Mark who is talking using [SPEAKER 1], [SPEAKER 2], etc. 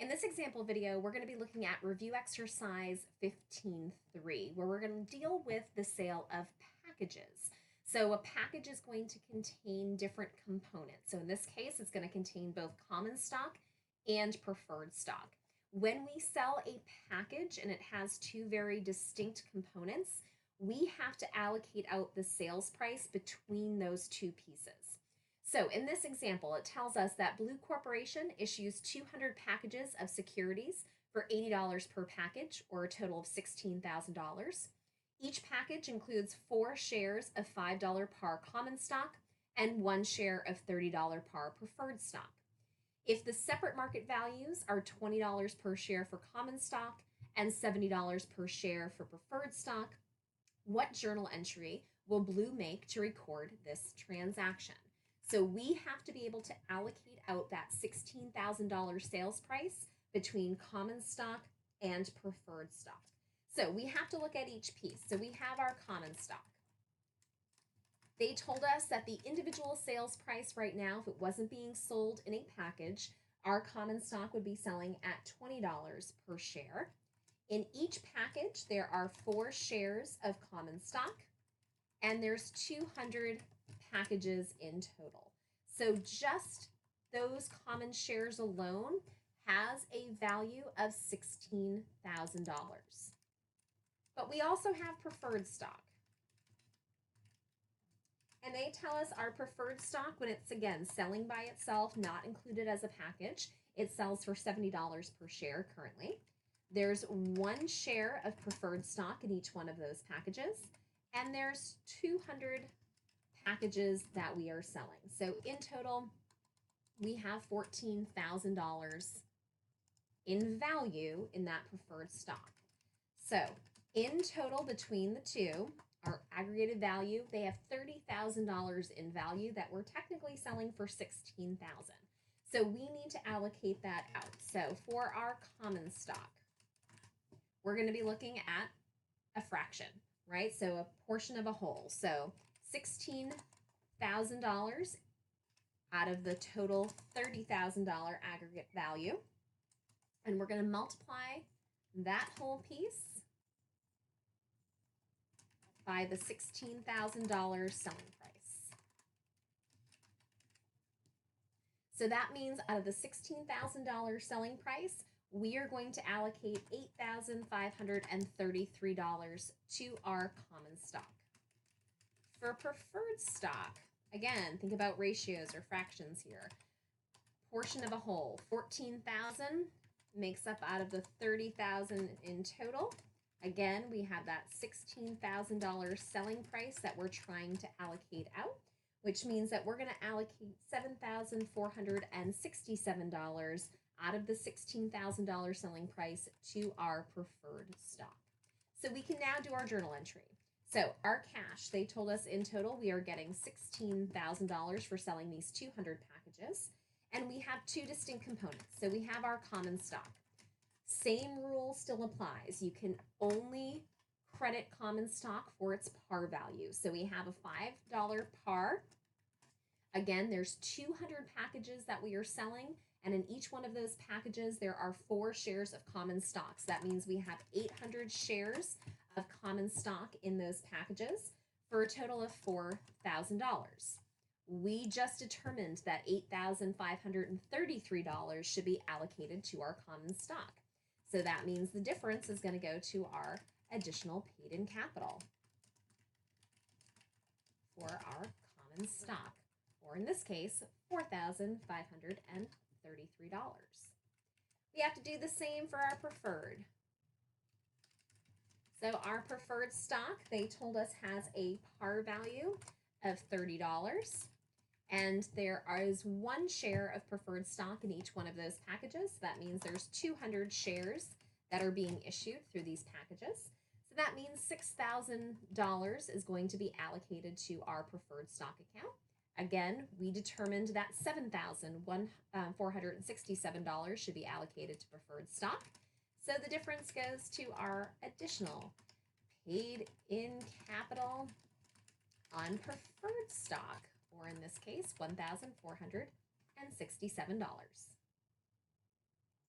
[SPEAKER 1] In this example video, we're going to be looking at review exercise 15-3, where we're going to deal with the sale of packages. So a package is going to contain different components. So in this case, it's going to contain both common stock and preferred stock. When we sell a package and it has two very distinct components, we have to allocate out the sales price between those two pieces. So in this example, it tells us that Blue Corporation issues 200 packages of securities for $80 per package, or a total of $16,000. Each package includes 4 shares of $5 par common stock and 1 share of $30 par preferred stock. If the separate market values are $20 per share for common stock and $70 per share for preferred stock, what journal entry will Blue make to record this transaction? So we have to be able to allocate out that $16,000 sales price between common stock and preferred stock. So we have to look at each piece. So we have our common stock. They told us that the individual sales price right now, if it wasn't being sold in a package, our common stock would be selling at $20 per share. In each package, there are 4 shares of common stock, and there's 200 packages in total. So just those common shares alone has a value of $16,000. But we also have preferred stock. And they tell us our preferred stock, when it's, again, selling by itself, not included as a package, it sells for $70 per share currently. There's 1 share of preferred stock in each one of those packages, and there's 200 packages that we are selling. So in total, we have $14,000 in value in that preferred stock. So in total, between the two, our aggregated value, they have $30,000 in value that we're technically selling for $16,000. So we need to allocate that out. So for our common stock, we're going to be looking at a fraction, right? So a portion of a whole. So $16,000 out of the total $30,000 aggregate value. And we're going to multiply that whole piece by the $16,000 selling price. So that means out of the $16,000 selling price, we are going to allocate $8,533 to our common stock. For preferred stock, again, think about ratios or fractions here. Portion of a whole, $14,000 makes up out of the $30,000 in total. Again, we have that $16,000 selling price that we're trying to allocate out, which means that we're going to allocate $7,467 out of the $16,000 selling price to our preferred stock. So we can now do our journal entry. So our cash, they told us in total we are getting $16,000 for selling these 200 packages, and we have 2 distinct components. So we have our common stock. Same rule still applies. You can only credit common stock for its par value. So we have a $5 par. Again, there's 200 packages that we are selling, and in each one of those packages, there are 4 shares of common stock. So that means we have 800 shares of common stock in those packages for a total of $4,000. We just determined that $8,533 should be allocated to our common stock. So that means the difference is going to go to our additional paid-in capital for our common stock, or in this case, $4,533. We have to do the same for our preferred. So our preferred stock, they told us, has a par value of $30. And there is 1 share of preferred stock in each one of those packages. So that means there's 200 shares that are being issued through these packages. So that means $6,000 is going to be allocated to our preferred stock account. Again, we determined that $7,467 should be allocated to preferred stock. So the difference goes to our additional paid-in capital on preferred stock, or in this case, $1,467.